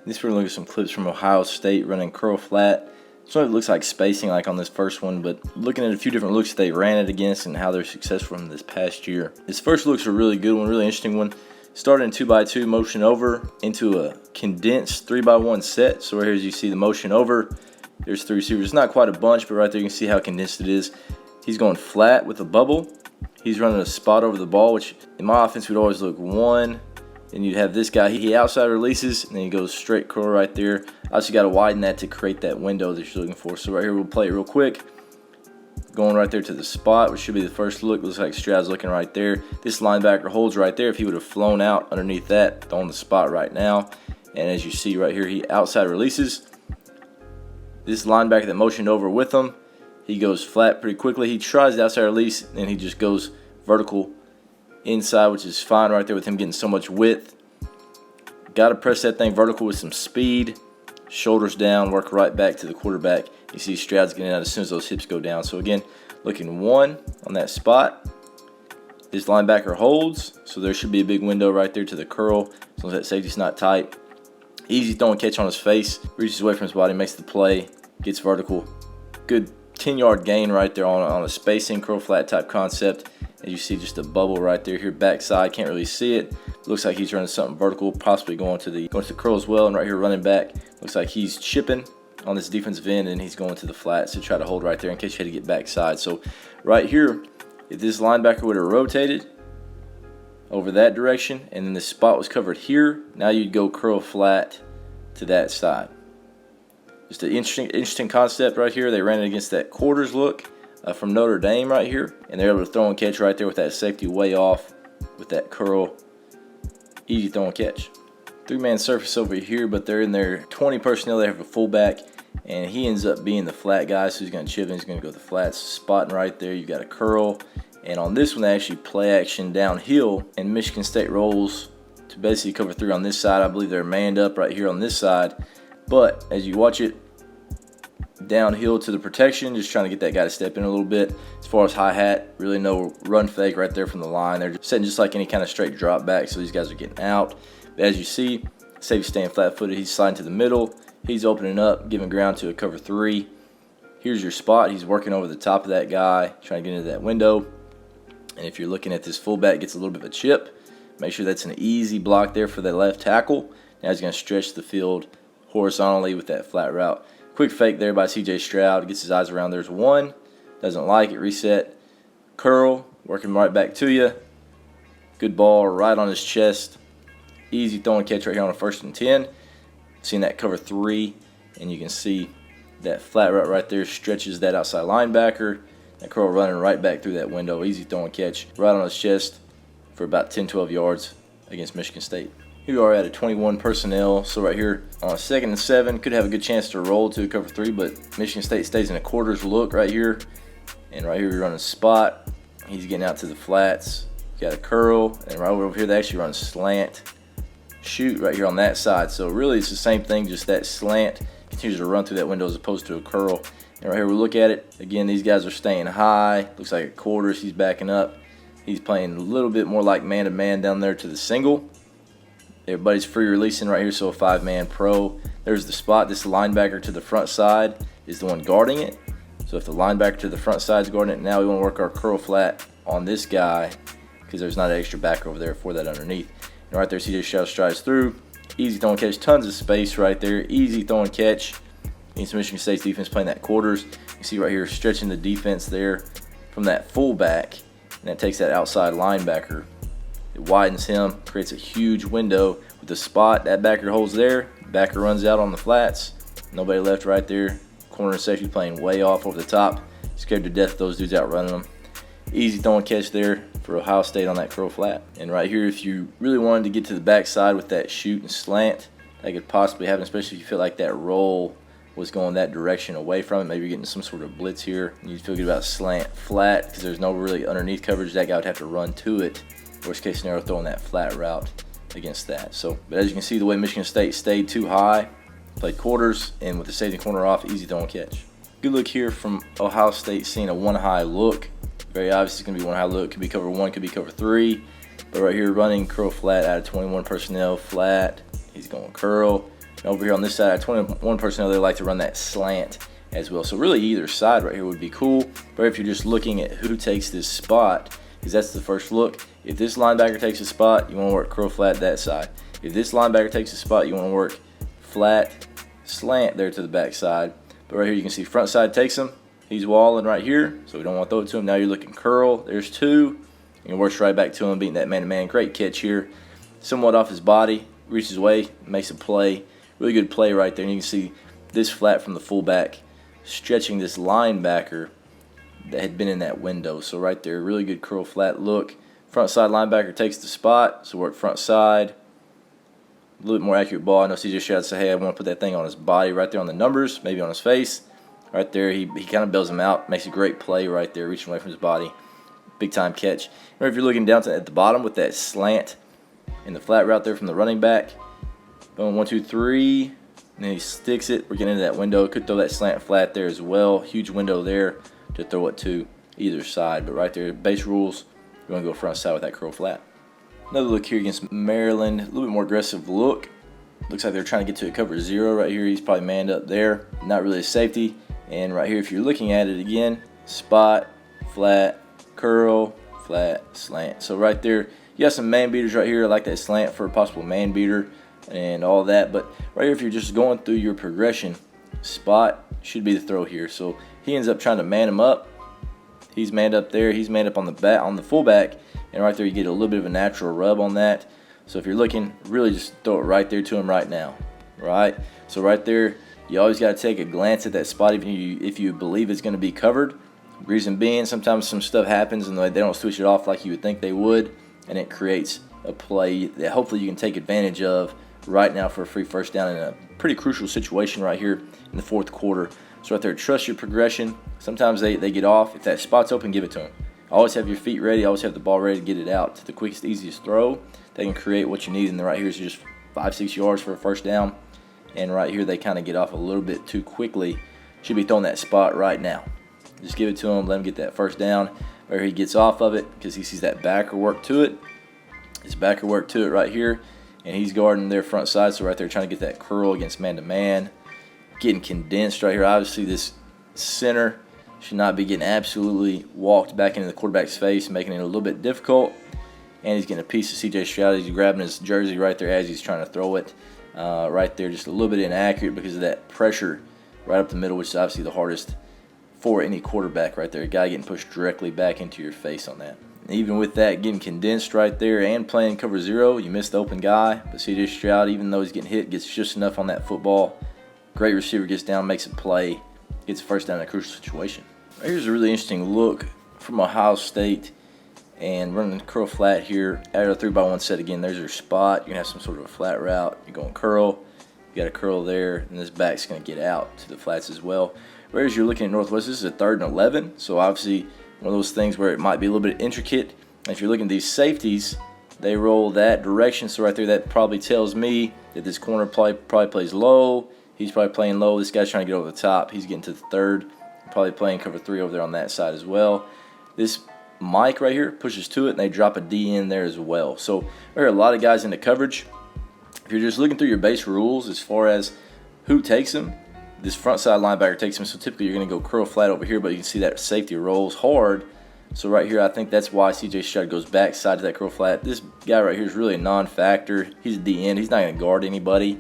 This we're looking at some clips from Ohio State running curl flat. So it looks like spacing like on this first one, but looking at a few different looks they ran it against and how they're successful from this past year. This first look's a really good one, really interesting one. Started in 2x2 motion over into a condensed 3x1 set. So right here as you see the motion over, there's three receivers. It's not quite a bunch, but right there you can see how condensed it is. He's going flat with a bubble. He's running a spot over the ball, which in my offense would always look one. Then you'd have this guy, he outside releases, and then he goes straight curl right there. Obviously got to widen that to create that window that you're looking for. So right here we'll play it real quick. Going right there to the spot, which should be the first look. Looks like Stroud's looking right there. This linebacker holds right there. If he would have flown out underneath that, on the spot right now. And as you see right here, he outside releases. This linebacker that motioned over with him, he goes flat pretty quickly. He tries the outside release, and he just goes vertical inside, which is fine right there with him getting so much width. Got to press that thing vertical with some speed. Shoulders down, work right back to the quarterback. You see Stroud's getting out as soon as those hips go down. So again, looking one on that spot. This linebacker holds, so there should be a big window right there to the curl. As long as that safety's not tight. Easy throwing catch on his face. Reaches away from his body, makes the play, gets vertical. Good 10-yard gain right there on a spacing curl flat type concept. As you see just a bubble right there here backside, can't really see it. Looks like he's running something vertical, possibly going to the curl as well. And right here running back, looks like he's chipping on this defensive end and he's going to the flat to try to hold right there in case you had to get backside. So right here, if this linebacker would have rotated over that direction and then the spot was covered here, now you'd go curl flat to that side. Just an interesting concept right here. They ran it against that quarters look from Notre Dame right here, and they're able to throw and catch right there with that safety way off with that curl. Easy throw and catch. Three-man surface over here, but they're in their 20 personnel. They have a fullback, and he ends up being the flat guy, so he's going to chip and he's going to go to the flats. Spotting right there, you got a curl. And on this one, they actually play action downhill, and Michigan State rolls to basically cover three on this side. I believe they're manned up right here on this side. But as you watch it, downhill to the protection, just trying to get that guy to step in a little bit. As far as hi-hat, really no run fake right there from the line. They're setting just like any kind of straight drop back, so these guys are getting out. But as you see, safety staying flat-footed. He's sliding to the middle. He's opening up, giving ground to a cover three. Here's your spot. He's working over the top of that guy, trying to get into that window. And if you're looking at this fullback, gets a little bit of a chip. Make sure that's an easy block there for the left tackle. Now he's going to stretch the field horizontally with that flat route. Quick fake there by C.J. Stroud. Gets his eyes around. There's one. Doesn't like it. Reset. Curl. Working right back to you. Good ball right on his chest. Easy throw and catch right here on a 1st and 10. Seeing that cover three. And you can see that flat route right there stretches that outside linebacker. That curl running right back through that window. Easy throw and catch right on his chest for about 10-12 yards against Michigan State. Here we are at a 21 personnel. So right here on a 2nd and 7, could have a good chance to roll to a cover three, but Michigan State stays in a quarters look right here. And right here we run a spot. He's getting out to the flats. Got a curl, and right over here they actually run slant shoot right here on that side. So really it's the same thing, just that slant continues to run through that window as opposed to a curl. And right here we look at it. Again, these guys are staying high. Looks like a quarters. He's backing up. He's playing a little bit more like man-to-man down there to the single. Everybody's free releasing right here, so a 5-man pro. There's the spot. This linebacker to the front side is the one guarding it. So if the linebacker to the front side is guarding it, now we want to work our curl flat on this guy because there's not an extra backer over there for that underneath. And right there, C.J. Stroud strides through. Easy throw and catch. Tons of space right there. Easy throw and catch. Against Michigan State's defense playing that quarters. You see right here stretching the defense there from that fullback. And that takes that outside linebacker. It widens him, creates a huge window with the spot. That backer holds there. Backer runs out on the flats. Nobody left right there. Corner safety playing way off over the top. Scared to death those dudes outrunning them. Easy throw and catch there for Ohio State on that curl flat. And right here, if you really wanted to get to the backside with that shoot and slant, that could possibly happen, especially if you feel like that roll was going that direction away from it. Maybe you're getting some sort of blitz here. You feel good about slant flat because there's no really underneath coverage. That guy would have to run to it. Worst case scenario, throwing that flat route against that. So, but as you can see, the way Michigan State stayed too high, played quarters, and with the safety corner off, easy throw and catch. Good look here from Ohio State, seeing a one high look. Very obvious it's going to be one high look. Could be cover one, could be cover three. But right here, running curl flat out of 21 personnel, flat. He's going curl. Over here on this side, 21 personnel, they like to run that slant as well. So really either side right here would be cool. But if you're just looking at who takes this spot, because that's the first look. If this linebacker takes a spot, you want to work curl flat that side. If this linebacker takes a spot, you want to work flat slant there to the back side. But right here you can see front side takes him. He's walling right here, so we don't want to throw it to him. Now you're looking curl. There's two. And works right back to him, beating that man-to-man. Great catch here. Somewhat off his body. Reaches away, makes a play. Really good play right there. And you can see this flat from the fullback stretching this linebacker that had been in that window. So right there, really good curl flat look. Front side linebacker takes the spot, so work front side. A little bit more accurate ball. I know CJ Stroud said, hey, I want to put that thing on his body right there on the numbers, maybe on his face. Right there, he kind of bails him out, makes a great play right there, reaching away from his body. Big time catch. Remember, if you're looking down at the bottom with that slant and the flat route there from the running back, boom, 1, 2, 3, and then he sticks it. We're getting into that window. Could throw that slant flat there as well. Huge window there to throw it to either side. But right there, base rules, you want to go front side with that curl flat. Another look here against Maryland. A little bit more aggressive look. Looks like they're trying to get to a cover 0 right here. He's probably manned up there. Not really a safety. And right here, if you're looking at it again, spot, flat, curl, flat, slant. So right there, you have some man beaters right here. I like that slant for a possible man beater and all that. But right here, if you're just going through your progression, spot should be the throw here. So he ends up trying to man him up. He's manned up there. He's manned up on the fullback. And right there, you get a little bit of a natural rub on that. So if you're looking, really just throw it right there to him right now. Right? So right there, you always got to take a glance at that spot if you believe it's going to be covered. Reason being, sometimes some stuff happens and they don't switch it off like you would think they would. And it creates a play that hopefully you can take advantage of right now for a free first down in a pretty crucial situation right here in the fourth quarter. So right there, trust your progression. Sometimes they get off. If that spot's open, give it to them. Always have your feet ready. Always have the ball ready to get it out to the quickest, easiest throw. They can create what you need. And then right here is just 5-6 yards for a first down. And right here, they kind of get off a little bit too quickly. Should be throwing that spot right now. Just give it to him. Let him get that first down. Where he gets off of it because he sees that backer work to it. His backer work to it right here. And he's guarding their front side. So right there, trying to get that curl against man-to-man. Getting condensed right here. Obviously, this center should not be getting absolutely walked back into the quarterback's face, making it a little bit difficult. And he's getting a piece of C.J. Stroud. He's grabbing his jersey right there as he's trying to throw it. Right there, just a little bit inaccurate because of that pressure right up the middle, which is obviously the hardest for any quarterback right there. A guy getting pushed directly back into your face on that. And even with that, getting condensed right there and playing cover 0, you missed the open guy. But C.J. Stroud, even though he's getting hit, gets just enough on that football. Great receiver, gets down, makes a play, gets a first down in a crucial situation. Here's a really interesting look from Ohio State and running curl flat here. Out of a 3x1 set again, there's your spot. You're going to have some sort of a flat route. You're going curl. You got a curl there, and this back's going to get out to the flats as well. Whereas you're looking at Northwest, this is a 3rd and 11, so obviously one of those things where it might be a little bit intricate. And if you're looking at these safeties, they roll that direction, so right there that probably tells me that this corner probably plays low. He's probably playing low. This guy's trying to get over the top. He's getting to the 3rd. Probably playing cover 3 over there on that side as well. This Mike right here pushes to it, and they drop a D in there as well. So there are a lot of guys in the coverage. If you're just looking through your base rules as far as who takes them, this front side linebacker takes him. So typically you're going to go curl flat over here, but you can see that safety rolls hard. So right here, I think that's why C.J. Stroud goes backside to that curl flat. This guy right here is really a non-factor. He's a DN. He's not going to guard anybody.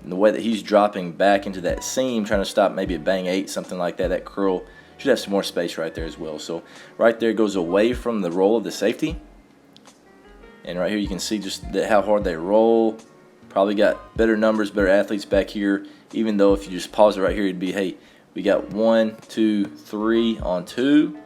And the way that he's dropping back into that seam, trying to stop maybe a bang 8, something like that, that curl should have some more space right there as well. So right there goes away from the roll of the safety. And right here you can see just how hard they roll. Probably got better numbers, better athletes back here. Even though if you just pause it right here, it'd be, hey, we got 1, 2, 3 on 2.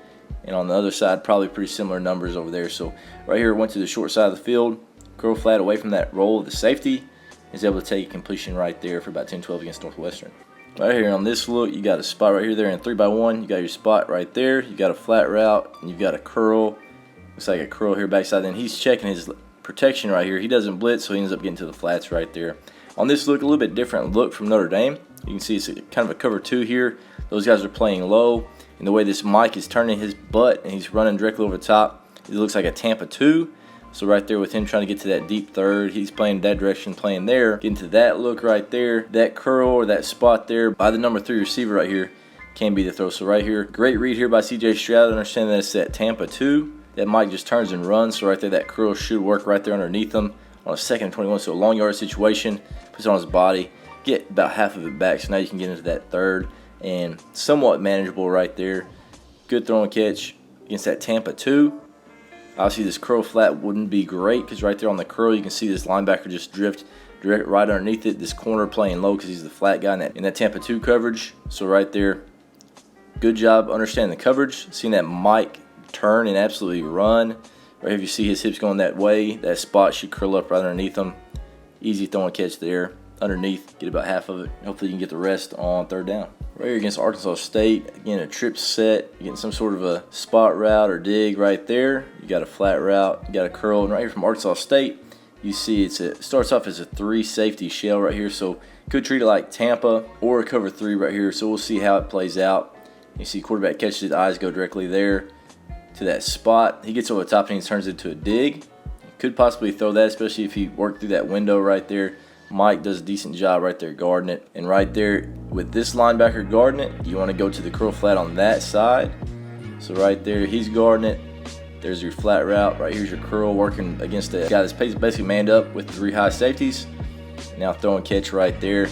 And on the other side, probably pretty similar numbers over there. So right here, went to the short side of the field, curl flat away from that roll of the safety. Is able to take a completion right there for about 10-12 against Northwestern. Right here on this look, you got a spot right here there in 3x1. You got your spot right there. You got a flat route, and you got a curl. Looks like a curl here backside. Then he's checking his protection right here. He doesn't blitz, so he ends up getting to the flats right there. On this look, a little bit different look from Notre Dame. You can see it's kind of a cover 2 here. Those guys are playing low. And the way this Mike is turning his butt and he's running directly over the top, it looks like a Tampa 2. So right there with him trying to get to that deep third, he's playing that direction, playing there, getting to that look right there, that curl or that spot there by the number 3 receiver right here can be the throw. So right here, great read here by C.J. Stroud, understanding that it's that Tampa 2. That Mike just turns and runs, so right there that curl should work right there underneath him on a 2nd and 21. So a long yard situation, puts it on his body, get about half of it back. So now you can get into that third and somewhat manageable right there. Good throw and catch against that Tampa 2. Obviously, this curl flat wouldn't be great because right there on the curl, you can see this linebacker just drift direct right underneath it. This corner playing low because he's the flat guy in that Tampa 2 coverage. So right there, good job understanding the coverage. Seeing that Mike turn and absolutely run. Right here, if you see his hips going that way, that spot should curl up right underneath him. Easy throw and catch there. Underneath, get about half of it. Hopefully you can get the rest on 3rd down. Right here against Arkansas State, again a trip set, you're getting some sort of a spot route or dig right there. You got a flat route, you got a curl, and right here from Arkansas State, you see it starts off as a 3 safety shell right here, so could treat it like Tampa or a cover 3 right here. So we'll see how it plays out. You see quarterback catches it, eyes go directly there to that spot. He gets over the top and he turns it into a dig. Could possibly throw that, especially if he worked through that window right there. Mike does a decent job right there guarding it. And right there with this linebacker guarding it, you want to go to the curl flat on that side. So right there, he's guarding it. There's your flat route. Right here's your curl working against the guy that's basically manned up with 3 high safeties. Now throw and catch right there.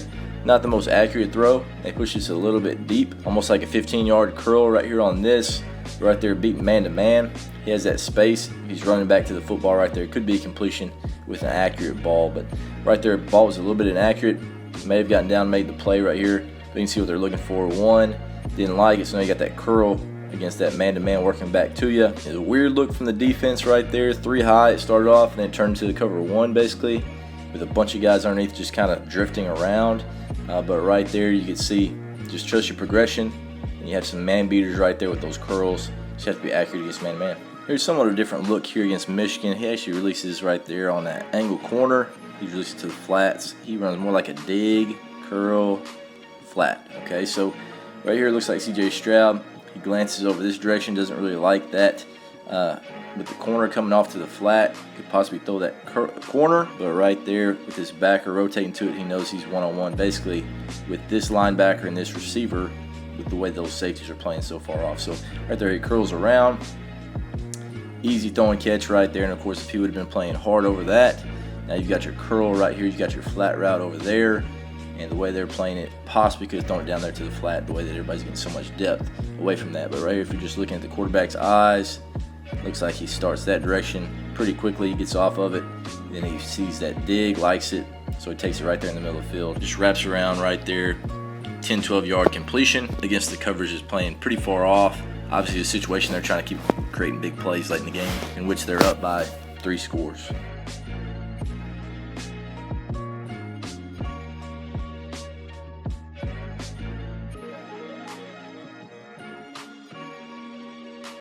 Not the most accurate throw. They push this a little bit deep, almost like a 15-yard curl right here on this. Right there beating man-to-man. He has that space. He's running back to the football right there. Could be a completion with an accurate ball, but right there, ball was a little bit inaccurate. May have gotten down, made the play right here. But you can see what they're looking for. 1, didn't like it, so now you got that curl against that man-to-man working back to you. It's a weird look from the defense right there. 3 high, it started off, and then it turned to the cover 1 basically, with a bunch of guys underneath just kind of drifting around. But right there, you can see, just trust your progression. And you have some man beaters right there with those curls. Just have to be accurate against man-to-man. Here's somewhat of a different look here against Michigan. He actually releases right there on that angle corner. He releases to the flats. He runs more like a dig, curl, flat. Okay, so right here it looks like C.J. Stroud. He glances over this direction, doesn't really like that. With the corner coming off to the flat, could possibly throw that corner, but right there with his backer rotating to it, he knows he's one-on-one basically with this linebacker and this receiver with the way those safeties are playing so far off. So right there he curls around. Easy throw and catch right there, and of course if he would have been playing hard over that, now you've got your curl right here, you've got your flat route over there, and the way they're playing it, possibly could have thrown it down there to the flat, the way that everybody's getting so much depth away from that. But right here, if you're just looking at the quarterback's eyes, looks like he starts that direction pretty quickly. He gets off of it, then he sees that dig, likes it, so he takes it right there in the middle of the field. Just wraps around right there, 10, 12-yard completion against the coverage is playing pretty far off. Obviously, the situation they're trying to keep creating big plays late in the game, in which they're up by 3 scores.